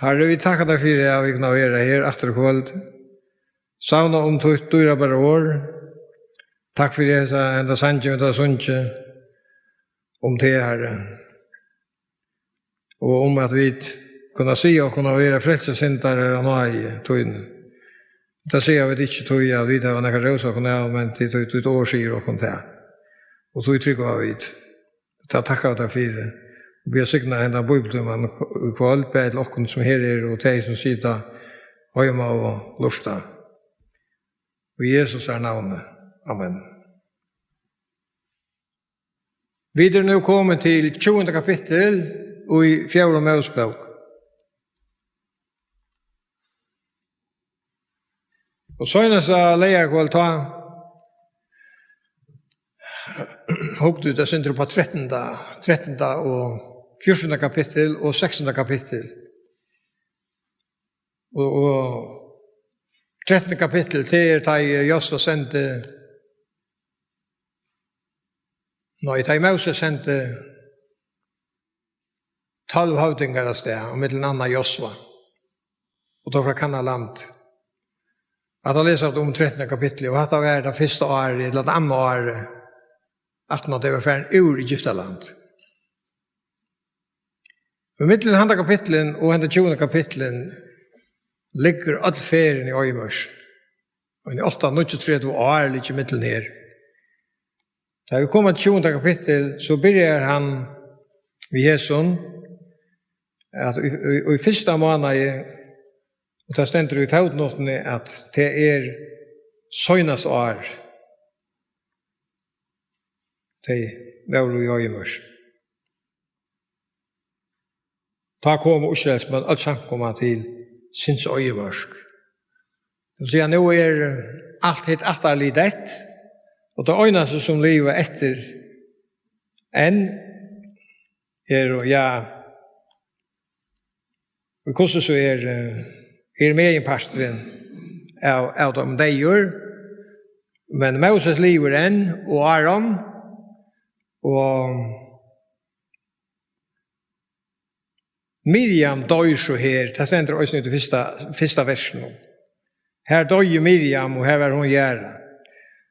Herre, vi tackar dig för att vi kan vara här efter kväll. Savna om dyra bara år. Tack för det ända sanningen och sunche om det, Herre. Och om att vi kunna se och kunna vara frälsesyndare och nej, tøyne. Det ser vi inte tog jag vid att några rosa kunna men det ett år skir och sånt där. Och så uttrycker jag vid. Tackar dig för det. Vi har signa henne bibeltimmen kväll på ett lockon som här är och de som sitter hemma och lusta. Och Jesus är navnet. Amen. Vi är nu kommit till 20 kapitel och i 4 Mosebok. Och senast lejer kväll ta hugg ut det synder på 13 och 14 kapitel och 16 kapitel. Och 13 kapitel till tar Josva sände tar Moses sände 12 hövdingar av sted och mellan andra Josva. Och då från Kanaland. Att jag läser om 13 kapitel och att det var det första året eller det andra året att man det var för en ur Egyptaland. Men mellan andra kapitlen och andra 20 kapitlen ligger all ferien i Øymørs. Og i 8-23 år ligger middelen her. Da vi kommer til 20. kapittel, så begynner han ved Jesus, at i første måned, og det stender i fotnotene, at det er søgnes år. Det var i Øymørs. Da kommer Israelsmenn alt samkommet til syns øyemørsk. Så sier nå alt helt atterlig dett, og det øyneste som lever etter enn og hvordan så med en pastoren av dem de gjør, men Moses lever enn, og Aaron, og Miriam døy så her, det stender også til første versen. Her døy Miriam, og her var hun gjerne.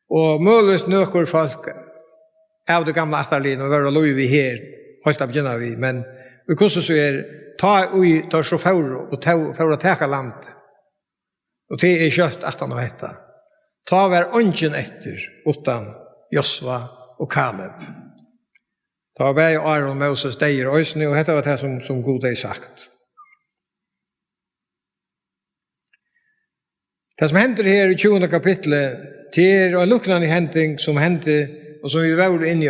Og muligvis nøkker folk av det gamle atterlin, og var lov vi her, holdt av begynner vi, men vi kunne så ta ui, ta så for å teka land, og det kjøtt at han og hetta. Ta var ånden etter, utan Josva og Kaleb. Da var jeg Aaron Moses deir øysene, og dette var det som God har sagt. Det som hender her i 20. kapitlet, det en lukkende hending som hendte, og som vi var inne i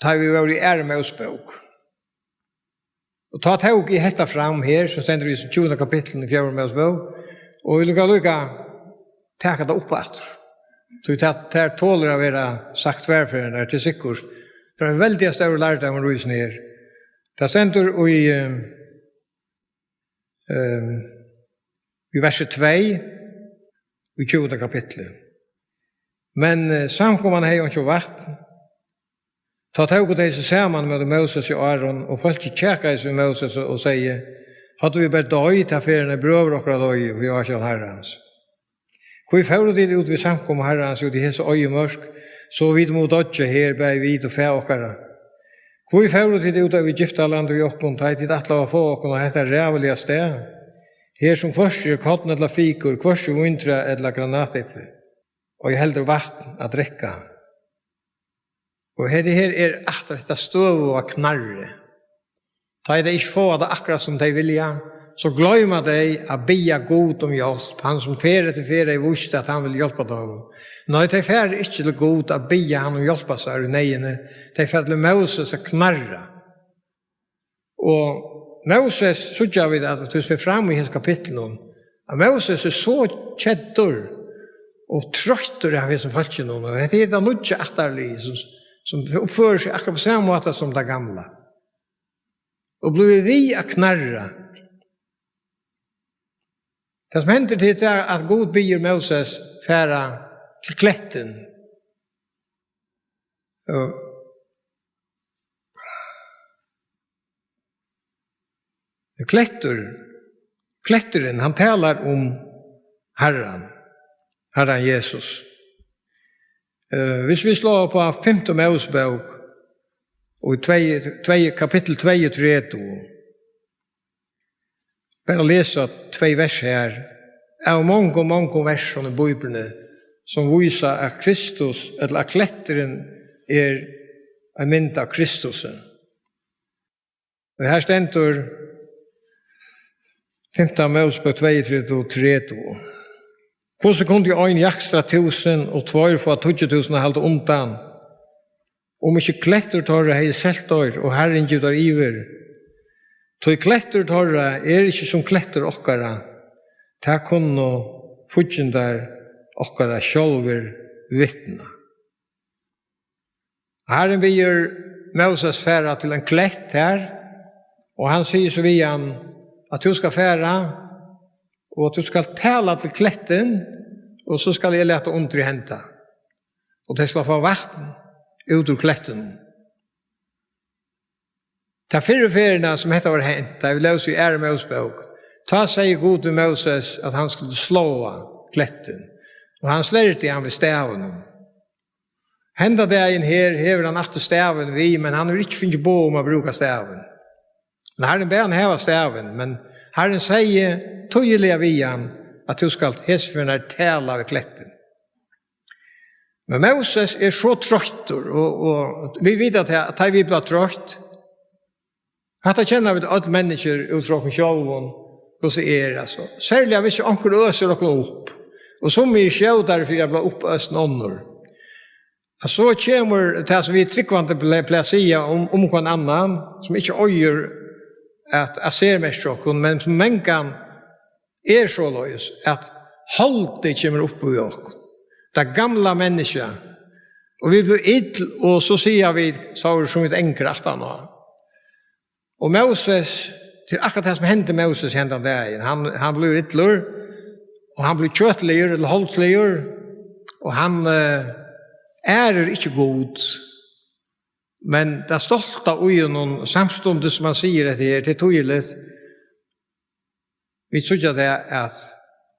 da vi var i Mosebok. Og ta tog i hetta fram her, som stender i 20. kapitlet i 4. Mosebok, og vi lukka teka det opp etter. Så det tåler å være sagt hverfor til sikkert. Det er en veldig større lærdom om rusen her. Det stender i verset 2 i 20. kapitlet. Men samkomman hei ikke vakt. Ta tog det seg sammen med Moses og Aaron, og folk tjekker seg med Moses og sier, hadde vi bare døy til ferien brøver okra døy, og vi har ikke herrens. Hvor fører de ut ved samkomman herrens, ut i hese øyemørsk, så vidt mot dødje her, bare vidt og fæ okkara. Hvor fører de ut av Egyptaland vi okkon, ta hit atla å få okkon, og hette rævelige sted. Her som kvarser kotten eller fikur, kvarser vindra eller granateple, og jeg helder vatten å drekka. Og her at dette støv og knarre. Ta det ikke få det akkurat som de vilja, så glömma dig att bia god om hjälp. Han som färre till färre visste att han vill hjälpa dem. När det är färre inte till god att bia han om hjälpa sig ur nejene. Det är färre till Moses att knarra. Och Moses, så gör vi det att vi ser fram i hans kapitel om. Att Moses är så kättor och tröttor av hans falskjön. Och det är det nudja attarlig som uppför sig akkurat på samma måte som det gamla. Och blir vi att knarra. Det som händer till är att God ber Moses färra till klätten. Klätteren, han talar om Herren Jesus. Hvis vi slår på 5. Mosebok, og kapittel 2-3, bare lese 2 vers her, av mange vers i Bibelen, som viser at Kristus, eller at kletteren en mynd av Kristus. Og her stender 5. Mosebok 2-3. Hvordan kunne en jakstra 1000 og 2 få 20.000 og halte undan? Om ikke klettertorra hei seltår og Herren gjør iver. Tog klettertorra ikke som kletter okkara. Ta kunne fudgjendar okkara sjálfur vittna. Herren bier Moses færa til en klett her, og han sier så vi han at du skal færa, og at du skal tala til kletten, og så skal jeg lete under i henta. Og det skal få vatten ut ur kletten. Ta 4 ferierna som hette var henta, vi løser i Mosebok. Ta sier god til Moses at han skulle slå kletten, og han slærte han ved staven. Henda dagen her hever han alltid staven vi, men han har ikke finnet på om å bruke staven. Men Herren ber han heva staven, men Herren sier tydelig vi han at du skal hesførne tala ved kletten. Men Moses så trøttur, og vi vet at vi blir trøtt. Hatta kjenner vi alle mennesker utfra sjálvun, hvordan det altså. Særlig hvis anker øser dere opp, og som vi skjøter for jeg blir oppøst ånder. Og så kommer det som vi tryggvante pleier å si om hver annan, som ikke øyer at jeg ser mest sjokken, men som mengan så løs, at holdet kommer opp i oss. Det gamla mennesker. Og vi blir idl, og så sier vi, så har vi som et enkelt aftan. Og Moses, til akkurat det som hendte Moses hendet dagen, han blir idler, og han blir kjøtligere, eller holdsligere, og han ikke god. Men det stolt av noen samstundet som han sier det her, det tydelig. Vi tror det at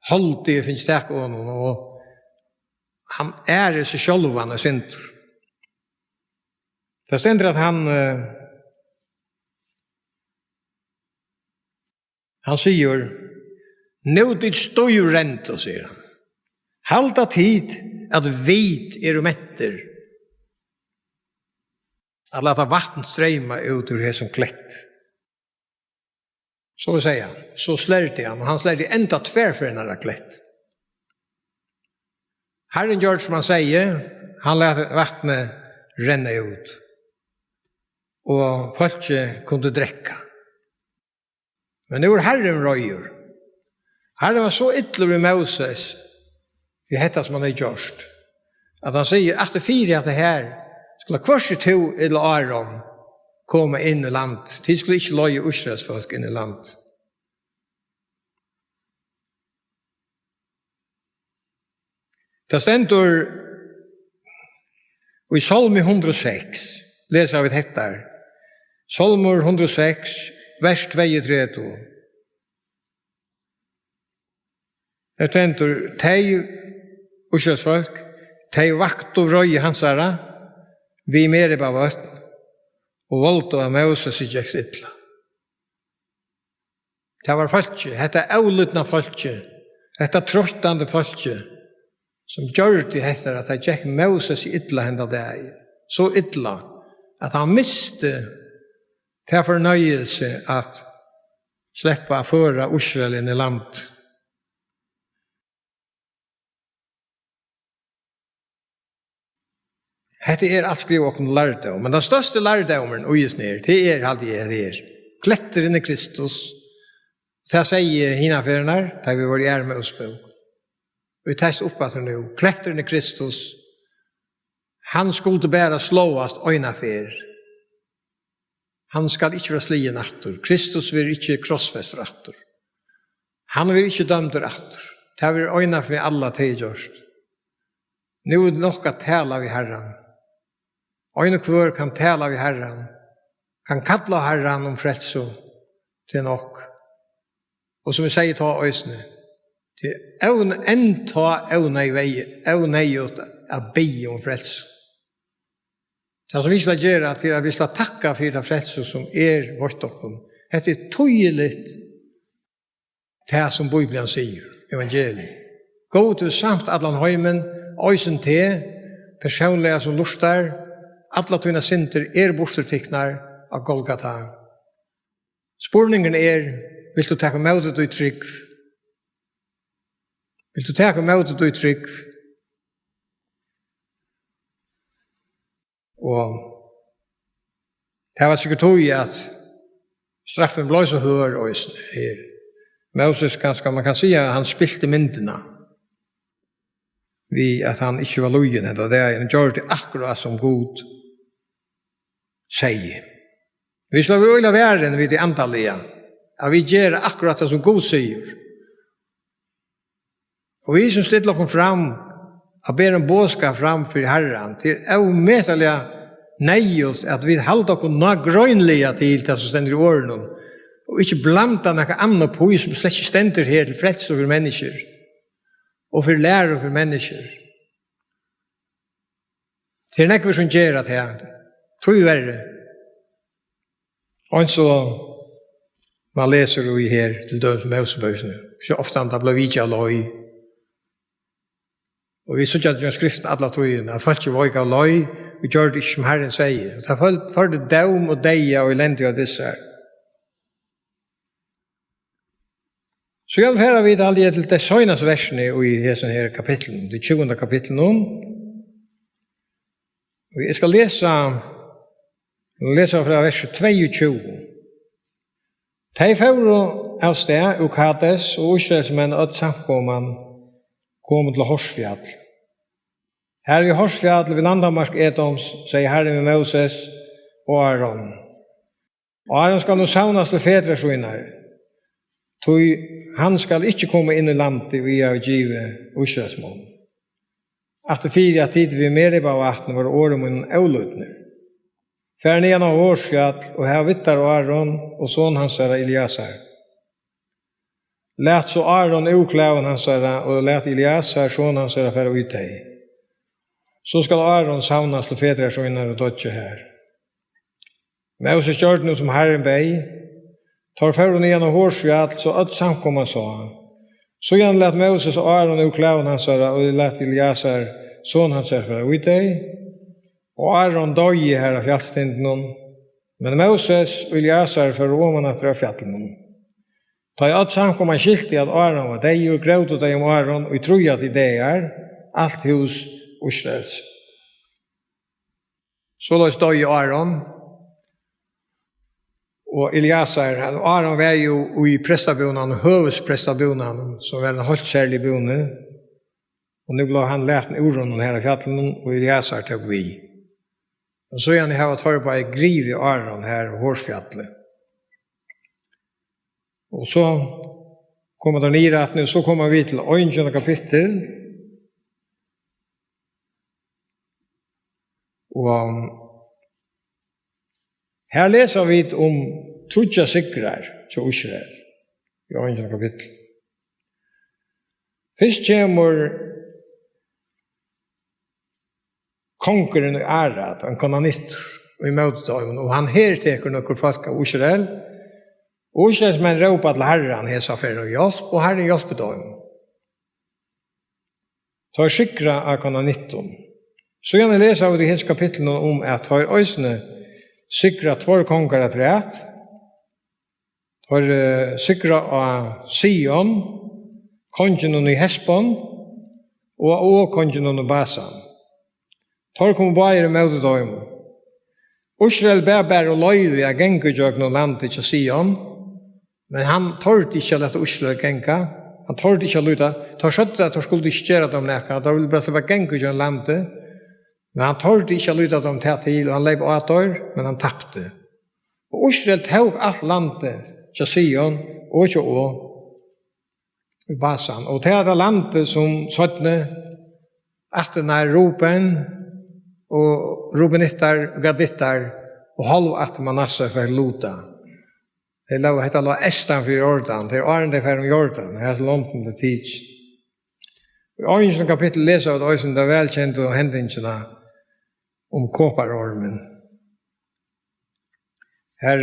holdet finnes takk av noen, og han seg selv han sinter. Det stender at han sier, nå ditt støy rent, sier han. Halda tid at vit metter. At lata vatten strøyma ut ur det som klett. Så sier han, så slærte han, og han slærte enda tverrførende klett. Herren gjør som han sier, han lät vattnet renne ut, og folk kunne drekka. Men det var Herren røyer. Herren var så ytterlig med Moses, i dette som han har gjort, at han sier, at det fire at det her, skulle kvarse to eller Aron komme inn i land. De skulle ikke løye Israelsfolk inn i land. Det stender i Salme 106, leser vi dette her. Salme 106, vers 2-3. Det stender, tei Israelsfolk, tei vakt og røye hans herre, vi mer på vøtten, og valgte av Moses i Jeks ytla. Det var folket, dette avlytna folket, dette trøttande folket, som gjør det etter at jeg gikk Moses i ytla henda deg, så ytla, at han miste til fornøyelse at slippe å føre Israel inn i land. Dette alt skriver åkken lærdom, men den største lærdomen uges ned, det alltid det kletter inn i Kristus. Det sier hinaferien her, da vi var i Mosebok. Vi test opp at nå, kletter inn i Kristus, han skulle bare slåast øynafer. Han skal ikke være slien atter. Kristus vil ikke krossfester atter. Han vil ikke dømter atter. Det vil øynafer alle tilgjørst. Nå det nok at tala vi Herren. Øyne kvør kan tala vi Herren, kan kalla Herren om frelso til nok. Og som vi sier ta øysene, det enn ta evneiot å be om frelse. Det som vi skal gjøre til at vi skal takke for det frelse som vårt dere. Det tydelig det som Bibelen sier, evangeliet. Gå til samt allan heimen, øysen til, personlige som lustar, alla tøyna synder borstertiknar av Golgata. Spurningen vil du ta med du trygg? Vil du ta med du trygg? Og det var sikkert tog at straffen ble så hør her. Moses, man kan si at han spilte myndene vi at han ikke var løyen, og det han gjør det akkurat som Gud sier. Vi slår øyla verden vid det antallige, at vi gjør akkurat det som Gud sier. Og vi som stiller oss fram, at ber en bådskap fram for Herren, til umettelig nøyest at vi holder oss noe grønlige til det som stender i årene, og ikke blanda noe annet på som slett ikke stender her til frelse for mennesker, og for lærer for mennesker. Det noe som gjør at her, tror jeg verre. Og så man leser jo her til døms Mosebøkene, så ofte han da ble vidtja løy. Og vi synes at skriften alle togene, at folk ikke var ikke løy, vi gjør det ikke som Herren sier. Det er for det døm og deia og elendig av disse her. Så jeg vil høre vidt alle til det søgnes versene i denne her kapitlen, det 20. kapitlen nå. Og jeg skal lese fra verset 22. De fører av sted og Kades og Israelsmenn og samkomman kom til Horsfjall. Her i Horsfjall ved landamarsk Edoms, sier Herren med Moses og Aaron. Og Aaron skal nå savnes til fedrasjoner, tog han skal ikke komme inn i landet via givet Israelsmån. At det fire tid vi mer i bavattene var åremunnen avlutne. Fær ned av Horsfjall og her vittar Aaron og son hans Eliasar. Lät så Aaron ukläven hans och lät Eliasar son hans för ut dig. Så skal Aaron savnas till fedrasjoner och dödje här. Moses gjorde nu som Herren beg, tar förron igen av Horsfjall så att samkomma sa han. Så igen lät Moses och Aaron ukläven hans och lät Eliasar son hans för ut dig. Och Aaron döje här av fjallstinden, men Moses och Eliasar för roman att dra fjällen. Ta i att samkomma skilt i att Aaron var dig och gråt dig om Aaron och tror att det allt hus Israels. Så lås då i Aaron och Eliasar. Aaron var ju i prästabonan, hövesprestabonan, som var en helt kärlig bonde. Och nu blev han lärt med oron här i fjällen och Eliasar tog vi. Och så han har tagit på ett griv i Aaron här i Horsfjallet. Og så kommer det nere at nu så kommer vi til 9. kapittel. Og her leser vi om trudja sikrar til Israel i 9. kapittel. Først kommer konkeren i Arad, en kananitt i møtedøymen, og han herteker noen folk av Israel. Og Israelsmenn råpa til Herren hesa for noe hjelp, og Herren hjelper dem. Så sikra av kananitten. Så gjerne lese av det hins kapitlen om at har øysene sikra 2 konger etter et. Har sikra av Sion, kongen i Hesbon, og kongen i Basan. Tar kom bare med dem. Israel bæber og løyve av gengudjøkene landet til Sion, men han tørte ikke å lette Israel genga. Han tørte ikke å lytte. Han skjøtte at han skulle ikke gjøre dem nekka. Da ville bare være gengudjøkene landet. Men han tørte ikke å lytte dem til, og han leip 8 år, men han tappte. Og Israel tog alt landet til Sion, og ikke i Basan. Og til det landet som søttene, at den Ruben, og Rubenittar, Gadittar, og halv at Manasseh for Lota. Det låg hetta låg estan för Jordan. Det är det för Jordan. Här så långt det teach. I årens kapitel läser vi också det välkända händelserna om kopparormen. Här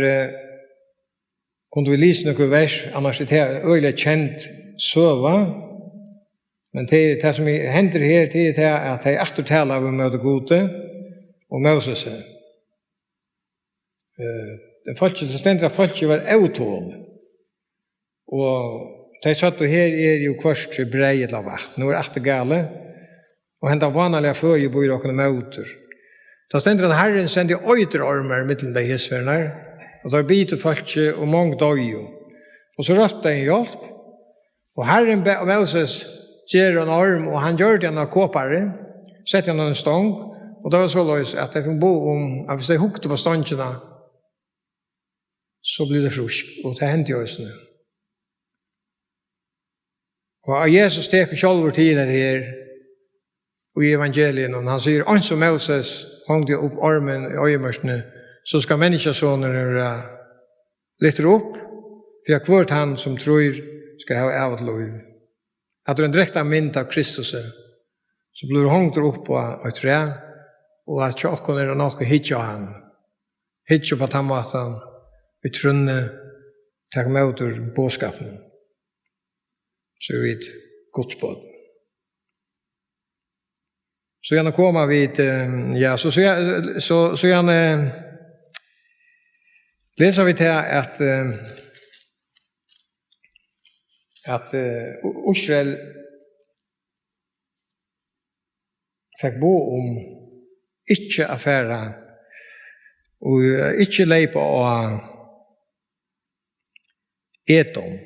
kunde vi läsa några vers, annars det är öliga känt söva. Men det som händer här, det är att det är eftertala av möte gode och Moses. Det ständiga folket var autol. Og de satt her jo kvart breid av vakt. Nå det gale. Og henta vanlige føje bor åkne møter. Da stender at Herren sendte øyderormer mittelen de hesverner. Og der biter folket og mange døy. Og så røtte en hjelp. Og Herren be Moses gjør en orm, og han gjør det en kåpare. Sette han en stång. Og det var så løs at jeg fikk bo om, at hvis de hukte på stångene, så blir det frusk. Og det hendte jo også nu. Og Jesus teker sjálfur til det her i evangelien, og han sier, «Ans som Moses hongde opp armen i øyemørsene, så skal menneskesånene lytte opp, for jeg kvart han som tror skal ha evet lov. At det er en direkte mynd av Kristus, så blir det hongde opp på et tre, og at tjokken er noe hitja han. Hitja på tammaten, vi trunne, takk med ut båskapen. Så vi vet godsbåd. Så gärna komma vid, ja, så gärna läser vi till att Israel fick bo om inte affärer och inte leipa av Edom.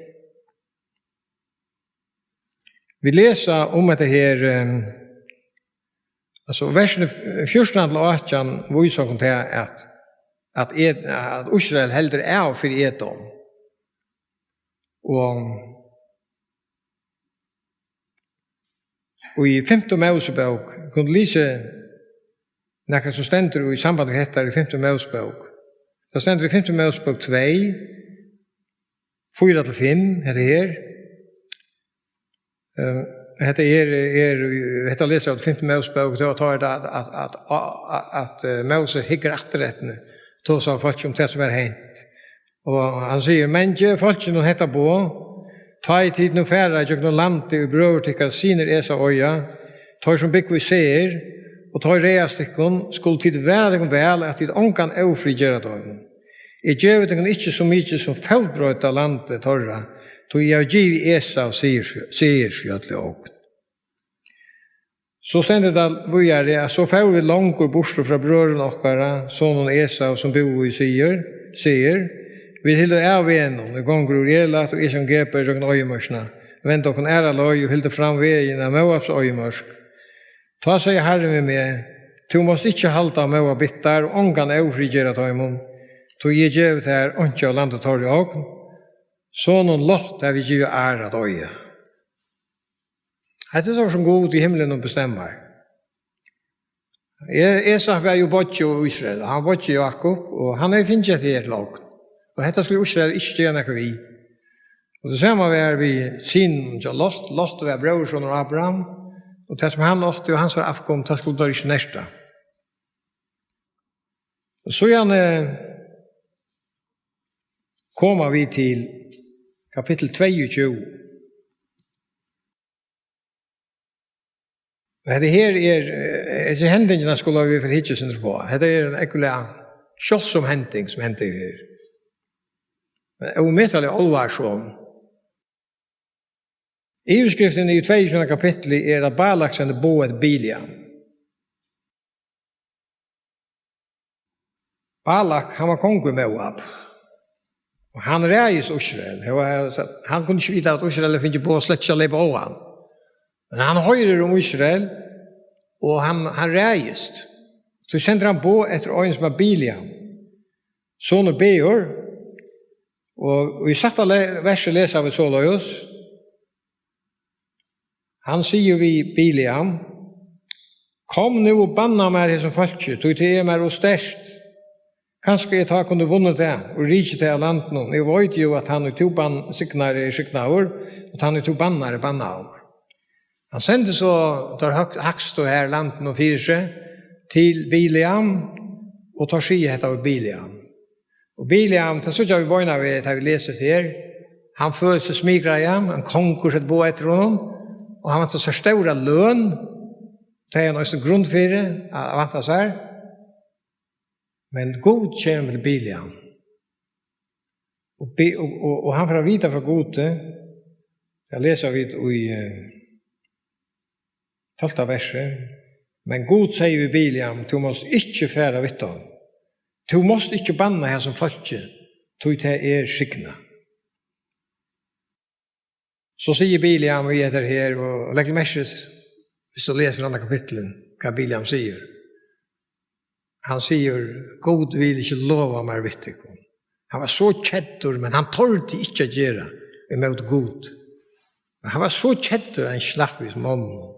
Vi läser om det här, alltså versen 14-18 visar om det att Israel helder av för Edom. Och i 15 Mosebok kunde läsa när som ständer i samband med detta i 15 Mosebok. Det ständer i 15 Mosebok 2, 4-5, det här. Detta läser av 15 Mosebok, då tar det att Moses hickar efterrätten, då sa folk om det som är hänt. Och han säger, men ge folk nu detta på, ta i tid nu färra, jag nu landet och bröver tycker siner esa öja, tar som bygg vi ser, och tar reastickon, skulle tid vara det väl att tid onkan ofrigera dem. I djövet kan inte så mycket som fällbröta landet torra, tog jag giv Esau säger sjötlig och. Så stände det började, så får vi långt bort från bröden och sonen Esau som bor i säger, vi hilde av igenom, det gånger ur elat och som geper och öjmörsna, vänt och en ära löj och hilde fram vägen av Moabs öjmörsk. Ta sig Herren med mig, du måste inte halta Moab bittar och ångan ofrigera tajmon, tog jag givet här och inte landet tar i ögon. Sonen lott där vi giver ära att öja. Det är så som god i himlen och bestämmer. Esau var ju bodjo i Israel. Han bodjo Jakob och han är finnet i ett lag. Och detta skulle Israel inte göra något vi. Och det samma var vi sin och Lot. Lot var brorson och Abraham. Och det som han lott och hans var afkom, det skulle då inte nästa. Och så gärna kommer vi till kapitel 22. Det här är händingarna skulle vi för hittills inte på. Det är en ekvilla kjolsom händing som händer här. Omettelig allvarsom. I utskriften i 22 kapitel är att Balak sände boet Biliam. Balak, han var kongur i Moab. Og han reis Israel. Han kunne ikke vite at Israel finner på å slett ikke leve av han. Men han høyrer om Israel, og han reist. Så sender han på etter øyne som er Biliam. Sånne Beor. Og i satt verset leser av et så løs. Han sier vi Biliam, kom nu og banna meg her som falskje, tog til meg og størst. Kanskje jeg tar kunne vunnet det, og rike til landet. Jeg vet jo at han er to signar i signaur, og han er to bannar i bannaur. Han sendte så tar hakst og her landet og fyrer seg til Biliam, og tar sky hette av Biliam. Og Biliam, det så vi bøyna vi, det vi leser til her, han føler seg smigra igjen, han konkurs et bo etter honom, og han vant seg større løn, det er noe grunnfyre, han vant seg. Men god kommer til Biliam. Og han får vite fra gode, jeg leser vidt i 12. verset, men god sier vi Biliam, du måst ikke fære vidt ham. Du måst ikke banne her som folket, du til skikna. Så sier Biliam vi etter her, og legger merkes, hvis du leser andre kapitlen, hva Biliam sier. Han sier, God vil ikke lova meg vittikum. Han var så kjettur, men han tålte ikke å gjøre imot God. Men han var så kjettur, han slapp i månen.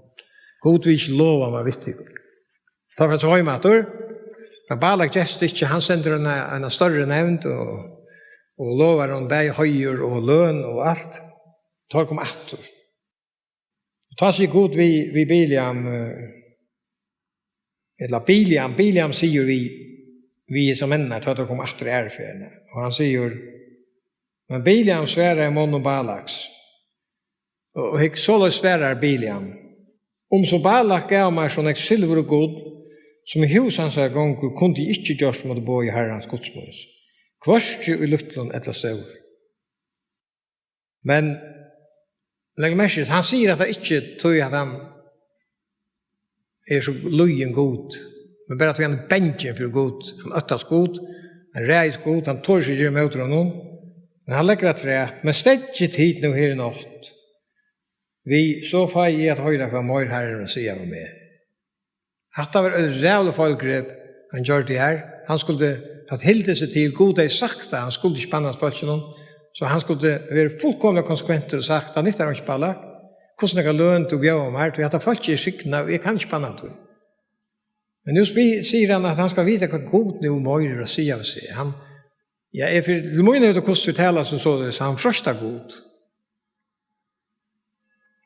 God vil ikke lova meg vittikum. Ta for å høymater, men Balak gest ikke, han sender en større nevnt, og lovar han beg høyer og løn og alt. Tar kom atter. Ta seg god vi Biliam, eller Biliam sier vi som menner, tar det kom atter æreferne. Og han sier, men Biliam sværer mån og Balaks. Og jeg så sværer Biliam. Så Balak gav meg sånn ek silver og god, som i hus hans gonger kunne de ikke gjørs mot å bo i herrens godsmås. Kvarskje i luftlån etter stør. Men legg merke, han sier at det ikke tror at han så løyen god, men bare at han benjen for god. Han øttas god, han reis god, han tår seg ikke med honom, men han legger det rett. Men stedet hit nå her i natt, vi så fei i at høyre hva møyre herren sier om meg. Hatt var et rævlig fallgrep han gjør det her. Han skulle ha hildet seg til god deg sakta, han skulle ikke spanne folk til noen, så han skulle være fullkomlig konsekventer og sagt, han ikke ikke balla. Hvordan jeg har lønt og bjør om her, til at folk ikke skikna, og jeg kan ikke spanne det. Men nå sier han at han skal vite hva god nå møyre å si av seg. Det må jo nødt til hvordan vi taler som så det, så han frøsta god.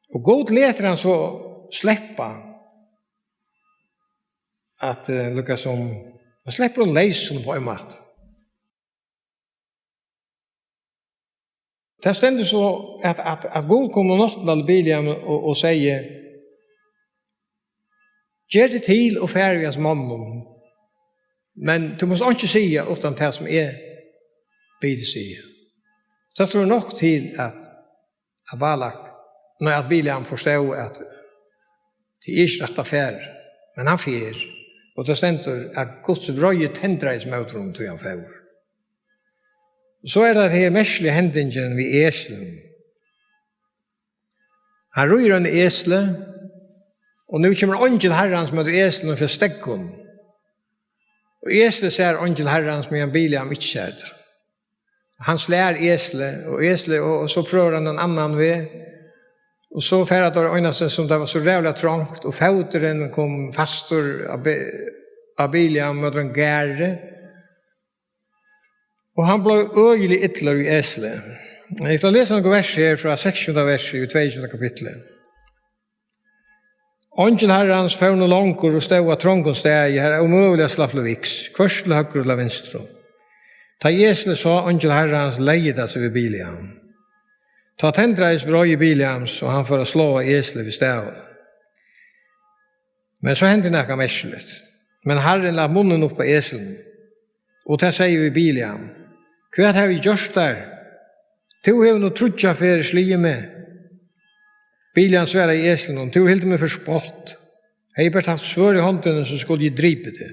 Og god leter han så sleppa at lukka som han slipper han leis som på en mat. Det stender så at god kommer nåtten av Biliam og sier gjør det til og færre hans mamma, men du må ikke si utan det som bid sier. Så tror jeg nok til at Balak når at Biliam forstår at det ikke rett affære, men han fyrer. Og det stender at Guds røye tendreis med rom til han fyrer. Så det her merslige hendingen ved eselen. Han røyer en esle, og nå kommer angel herrens med eselen for stekken. Og esle ser angel herrens med en Biliam ikke ser. Han slår esle, og så prøver han en annan ved, og så färd det ögna sig som det var så rävla trångt och foteren kom fastor av Biliam med en gärre. Och han blev öjlig ytler i äsle. Jag ska läsa några vers här från 16 vers i 22 kapitlet. Angel herrans fån och långkor och stå av trångon steg här omöjliga slappleviks, kvörsle högre och vinstro. Ta Jesle sa angel herrans lejda sig vid Biliam. Ta tendreis vrøy i Biliams, og han får slå Jesle vid staven. Men så hendte nekka merslet. Men Herren la munnen opp på eselen, og det sier vi Biliam, hva har vi gjort der? Tu har noe trutja for slie med. Biliam sværa i eselen, og tu hilde meg for spott. Jeg har bare hatt svør i hånden, så skulle jeg dripe det.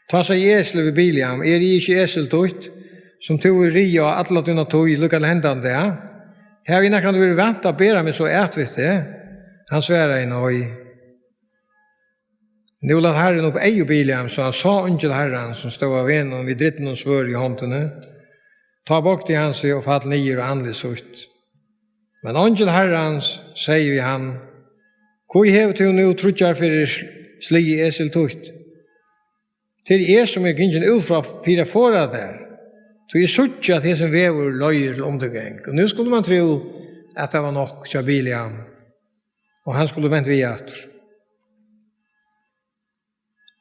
Ta seg Jesle vid Biliam, jeg ikke eseltøyt, som tog i ria og alle dina tog i lukkale hendene, ja. Her vi nekkert vil vente å bære meg så ætvitt det. Han sværa i nøy. Nå la Herren opp ei og Biliam, så han sa angel Herren som stod av en og vi dritt noen svør i håndene. Ta bort til hans og fall nyer og anlig sutt. Men angel Herrens sier vi han, hvor hev til nå trutjar for sli esel tutt? Til som gingen ut fra 4 fora der. Så jeg suttje at det som vever løyer til omdegang. Og nu skulle man tro at det var nok til Biliam. Og han skulle vente via etter.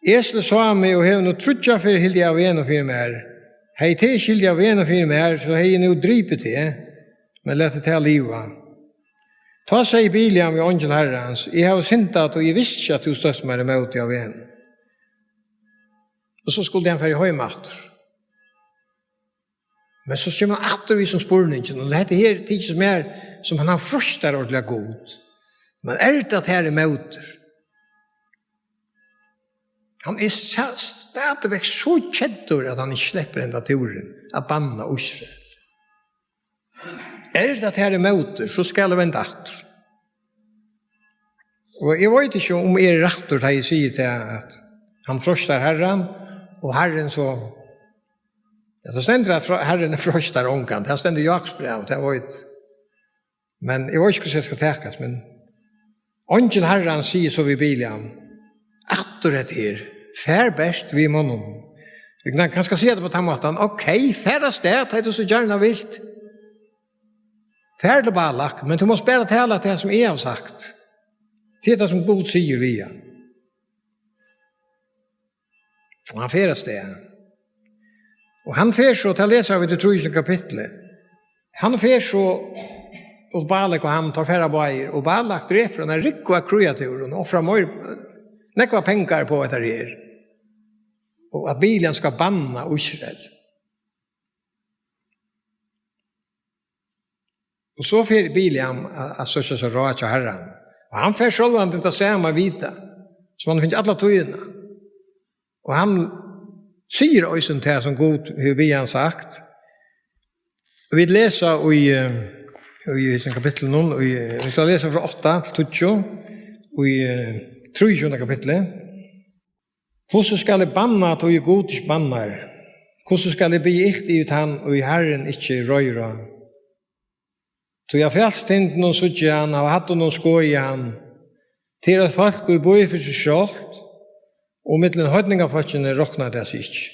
Esle sa meg og hevn og trutja for hildi av en og fire mer. Hei til skildi av en og fire mer, så hei nu dripet det, men lette til livet. Ta seg Biliam i ångel herrens, jeg har sintat og jeg visste ikke at du støtt meg imot av en. Og så skulle han fære høymatter. Men så kommer han attervis som spurningen, og dette her tids mer som han har frostar ordentlig god. Men det her imot. Han stadigvæk så kjeddur at han ikke slipper enda turen av banna Israel. Det her imot, så skal det vende atter. Og jeg vet ikke om rettur da jeg sier til at han frostar herren, og herren så... Ja, det stender at herren frostar ångan, det stender jaksbrev, det vet. Men jeg vet ikke hvordan jeg skal tekas, men... Ångel herren sier så vid Biliam, atter et her, fær best vi månum. Vi kan kanskje si det på den måten, ok, fær av sted, det er så gjerne vilt. Fær til Balak, men du må bare tale til det som jeg har sagt. Til det som God sier vi. Og han fær av sted. Og han fær så, til å lese av det 3. kapitlet, han fær så, og Balak og han tar færre bøyer, og Balak dreper den rikko av kreaturen, og offrer nekva penger på etter her. Og at Biliam skal banna Israel. Og så fer Biliam at søkja så råd til herren. Og han fer selv han til å se om vita, som han finner alle tøyene. Og han sier også til som god hur Biliam sagt. Og vi leser i kapittel 0, vi skal lese fra 8 til 20, og i 23. kapittelet. Hvordan skal jeg banna at jeg god ikke bannar? Hvordan skal jeg bli ikt ut han, og i herren ikke røyra? Så jeg frelst hinten og suttje han, og hatt noen skoj i han, til at folk går boi for seg selv, og mittelen høydningafolkene råkner det seg ikke.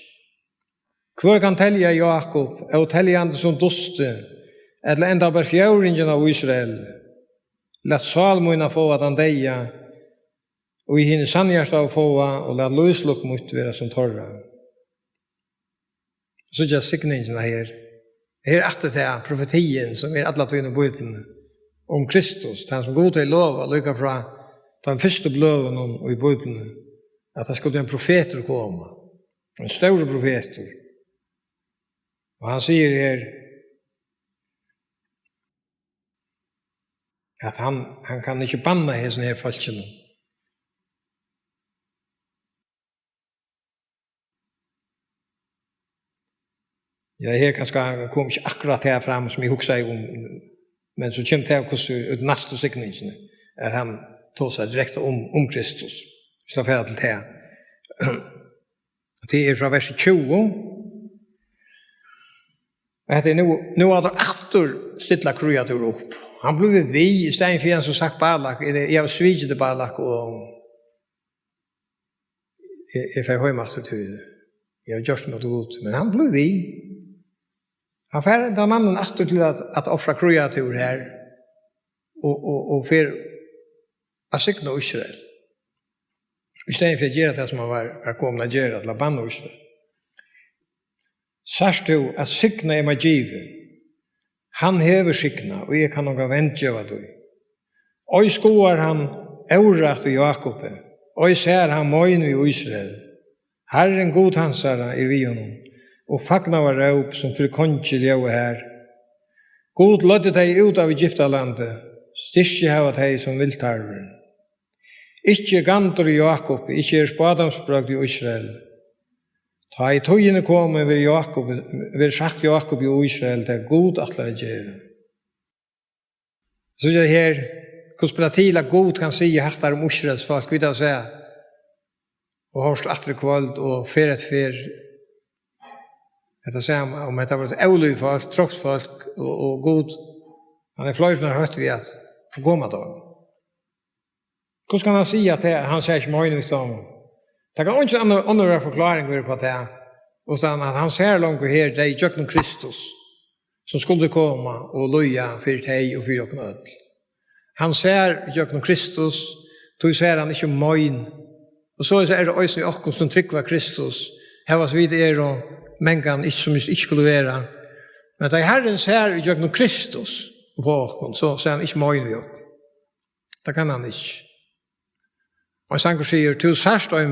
Hvor kan telja Jakob, og telja han det som doste, eller enda bare fjøringen av Israel, lett Salmoina få at han deia, og i henne sannhjerst av få, og lett løslukk mot være som torra. Så ikke sikningen her, her etter til profetien som alle tøyne bøyden om Kristus, den som god til lov og lykke fra den første bløven og i bøyden, at det skulle en profeter komme, en større profeter. Og han sier her at han kan ikke banne hessen her folkene. Ja, her kanskje kom ikke akkurat her frem som jeg husker om, men så kommer det hvordan ut neste sikningene han tog seg direkte om Kristus. Så det er ferdig til det. Det fra vers 20. Det er nå at det atter stilla kreatur opp. Han ble vi i stedet for en som sagt Balak, jeg har sviget til Balak, og jeg får høymaster til det. Jeg har gjort noe godt, men han ble vi. Han får den mannen atter til at offra kreatur her, og for å sikne Israel. I stedet for å gjøre det som han var kommet å gjøre, til å banne Israel. Sørst du at sikna er meg givet. Han hever sikna, og jeg kan noe ventgjøve du. Og skoar han eurakt i Jakob, og ser han møyne i Israel. Herren god hansara i vi honom, og fagna var råp som for kongi ljøve her. God lødde deg ut av Egyptalandet, styrke hava deg som viltarver. Ikke gantor i Jakob, ikke spadamsbrøkt i Israel. Ta i tøyene komme ved sagt Jakob i Israel, det er god at la gjøre. Så det her, konspiratila god kan si hattar om Israels folk, vidt å se, og hørst atre kvöld, og feret fer, etter å se om det har vært eulig folk, troksfolk, og god, han er fløyfner hørt vi at få komme da. Hvordan kan han si at han sier ikke møyne vidt om? Det kan ikke andre forklaring være på det. Og sånn at han ser langt her, det er Jøkken Kristus, som skulle komme og løye for deg og for dere ødel. Han ser Jøkken Kristus, så ser han ikke møgn. Og så er det også i åkken som trykker Kristus. Her var så vidt og mengen som ikke skulle være. Men da Herren ser Jøkken Kristus på åkken, så ser han ikke møgn ved åkken. Det kan han ikke. Og Sanker sier, «Tu sørst og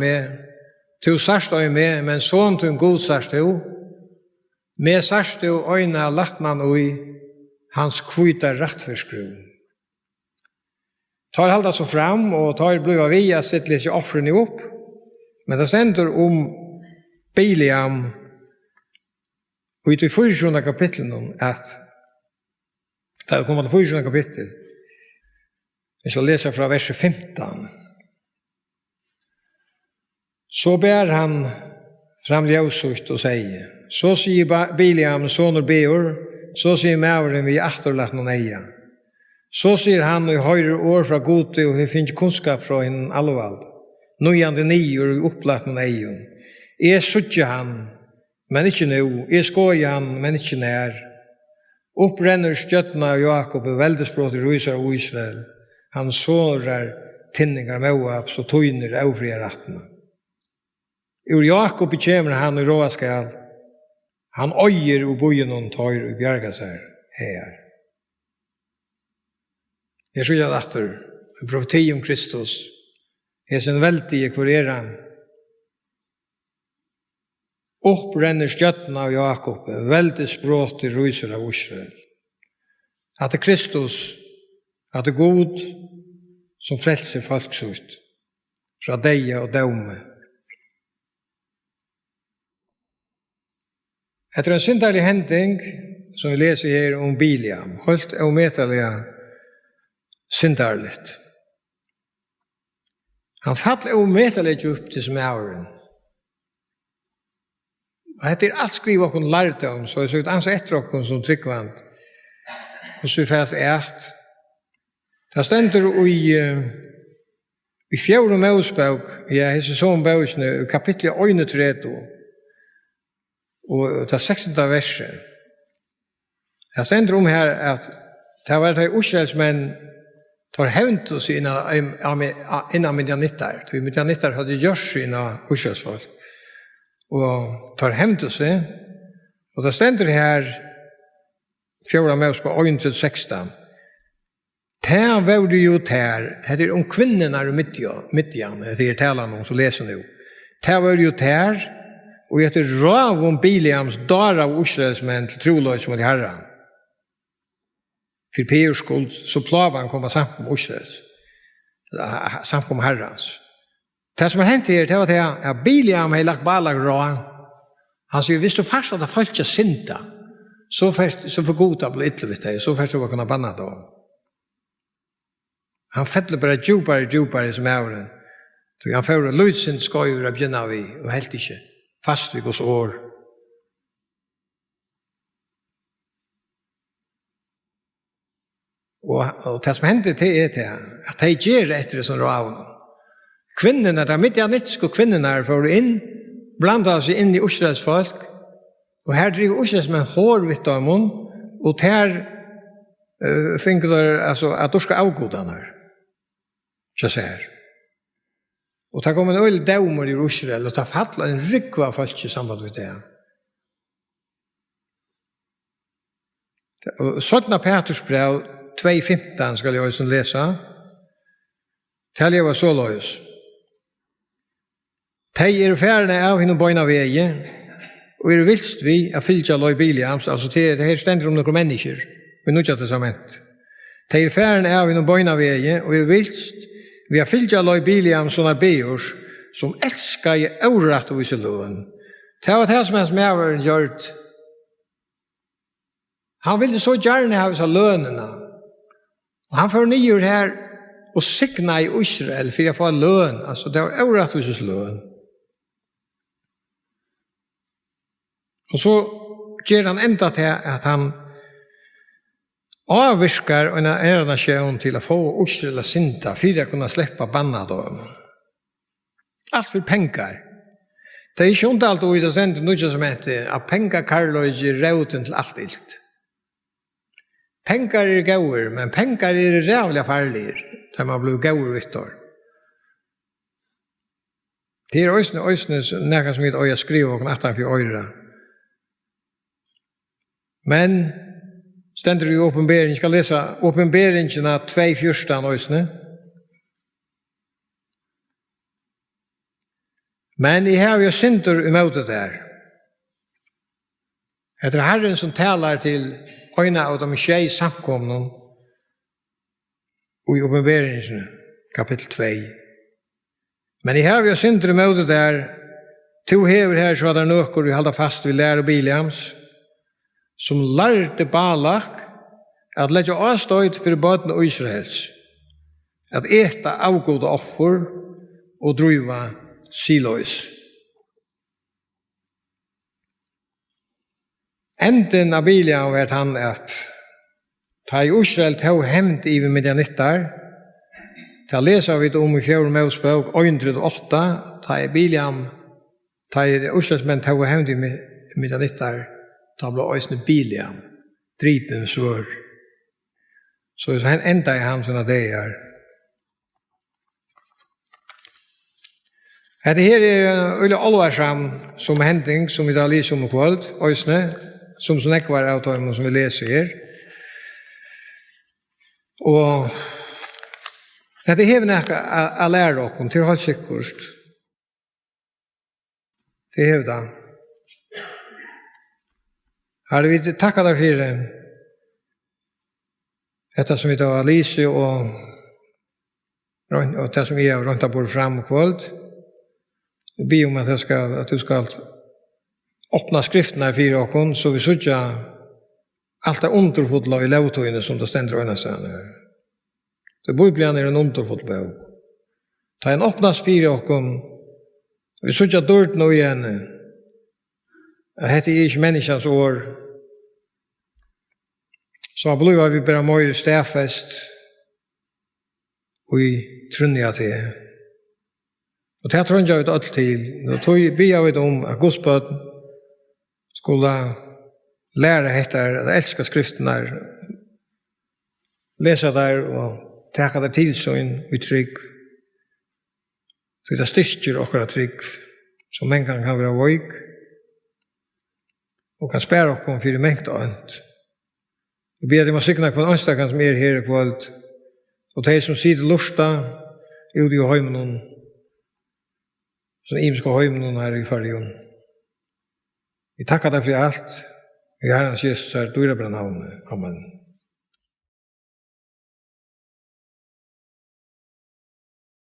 med, men sånn til en god sørst jo. Med sørst jo øyne lagt man og i hans kvita rettforskru. Tar halda så fram, og tar bliva via sitt litt offrene opp. Men det sender om Biliam, og i det 24. kapitlet, at det kommer til 24. kapittel. Jeg skal lese fra vers 15. Så ber han fram ljøsut og sier, så sier Biliam, soner Beor, så sier Mauren vi achterlagt noen eia. Så sier han og høyre år fra gode, og vi finner kunnskap fra henne allvald. Nøyande nier og opplagt noen eia. Jeg sutjer han, men ikke nå. Jeg skojer han, men ikke nær. Opprenner stjøttene av Jakob og veldesbrått i Rysar og Israel. Han sårer tinningar Moab, så tøyner avfria rattene. Ur Jakob kjemmer han i råskal. Han øyer og bojer noen tøyr og bjerger seg her. Jeg skylder det etter en profeti om Kristus. Jeg sin veldige hvor han. Opprenner stjøtten av Jakob, veldig språk til ryser av Israel. At det Kristus, at det god som frelser folksut fra deg og døme. Etter en synderlig hending, som vi leser her om Biliam, holdt ometerlig synderligt. Han fattelig ometerlig opp til smauren. Og dette alt skriver åkken lærte om, så jeg søkte ansett etter åkken som tryggvann, hvordan vi fælt ert. Det stender i 4. Mosebok, ja, hese sånn bøkene, kapitlet 31, og det 16. verset. Det stender om her at det har vært Israelsmenn tar hevnt oss innan midjanittar. Midjanittar hadde gjørs innan Israelsfolk. Og tar hevnt oss. Og det stender her 4. Mosebok 1-16. Tær var det jo tær. Det om kvinnerna i Midjan. Det taler noen som leser nå. Tær var det jo tær. Og etter rav om Biliams dar av Israelsmenn til troløys mot Herren. For Peers skuld, så plavan kom samkom Israels. Samkom Herrens. Det som hendt her, det var det at Biliam har lagt Balak rav. Han sier, hvis du først hadde folk ikke synda, så får goda bli yttervitt deg, så først du var kunne banna da. Han fettler bare djupare som er. Så han fører lydsynd skøyur av begynna vi, og helt ikke. Fast vid oss år. Og det som hendte til at de gjør etter det som raven. Kvinnerna, de midjanitske kvinnerna får inn, blanda seg inn i Israels folk, og her driver Israels med hår vidt av dem, og der finner de at de skal avgåde den her. Så ser her. Og det kom en øyelig dømer i Israel, og det fattlet en rykva av folk i samband med det. Og 17. Petrus brev 2:15 skal jeg også lese. Tallet var så løs. De færende av henne bøyne veie, og vilst vi å fylke løy Biliams, altså det her stender om noen mennesker, men Nye Testament. De færende av henne bøyne veie, og vilst vi har fyllt av løy Biliam sånne Beors, som elsker i øvrigt og vise løn. Det var det som hans medveren gjort. Han ville så gjerne ha visse lønene. Og han får nye her og sikna i Israel for å få løn. Altså, det var øvrigt og vise løn. Og så gjør han enda til at han avvirkar en nation til å få Israel å synda for å kunne slippe banna dem. Allt för pengar. Det är inte allt och det ständer nu som heter att pengar karlöjger roten till allt ilt. Pengar är gåor, men pengar är rävliga farliga när man blir gåor vittor. Det är ösne näka som jag skriver och 18 för öra. Men ständer det i uppenberingen, ska läsa uppenberingen av 2:14 ösne. Men I har ju synder emot det där. Det är Herren som talar till öjna av de tjej samkomna i uppenberingen kapitel 2. Men I har ju synder emot det där. To hever her så där nökor vi hålla fast vid lär och Biliams som lärde Balak att lägga avstånd för böden och Israels att äta avgoda offer och driva silois. Enden av Biliam var han att ta i Israel tog hämnd i Midianittar. Ta läsa vi om I 4 Mosebok 1:8 ta i Biliam ta i Israels män tog hämnd i Midianittar ta blev ösne Biliam dripen svör. Så han enda I han såna dagar. Det här är en allvarsam som händing som vi da läser om kväll, ösne, som så nekvar av dem som vi läser her. Og det har vi nekka a lære oss til helt sikkert. Det har vi da. Har vi takket der for dette som vi da lyser og det som vi har rundt bort fram kväll. Vi ber om att du ska öppna skrifterna för oss så vi söker allt det underfotla I lovtøyene som det ständer öna ställen. Det Bibeln är en underfotla bok. Ta en öppnas för oss. Vi söker dörrt nu igen. Det heter inte människans år. Så blir vi bara mer stäfest och I trunniga till. Og det tror jeg ut alt til. Nå tog jeg vet om at Gudsbød skulle lære etter, at elske skriftene, lese der og teka det til sånn I trygg. Så det styrker okra trygg, som mennkan kan være vøyk, og kan spære okra for mengt og ønt. Vi ber at man sikna på en ønstakan som her på alt, og de som sitter lusta, ut I heimen så imska heimen her I färgen. Vi tackar dig för allt. Vi Herrens Jesus dyrebra navn. Amen.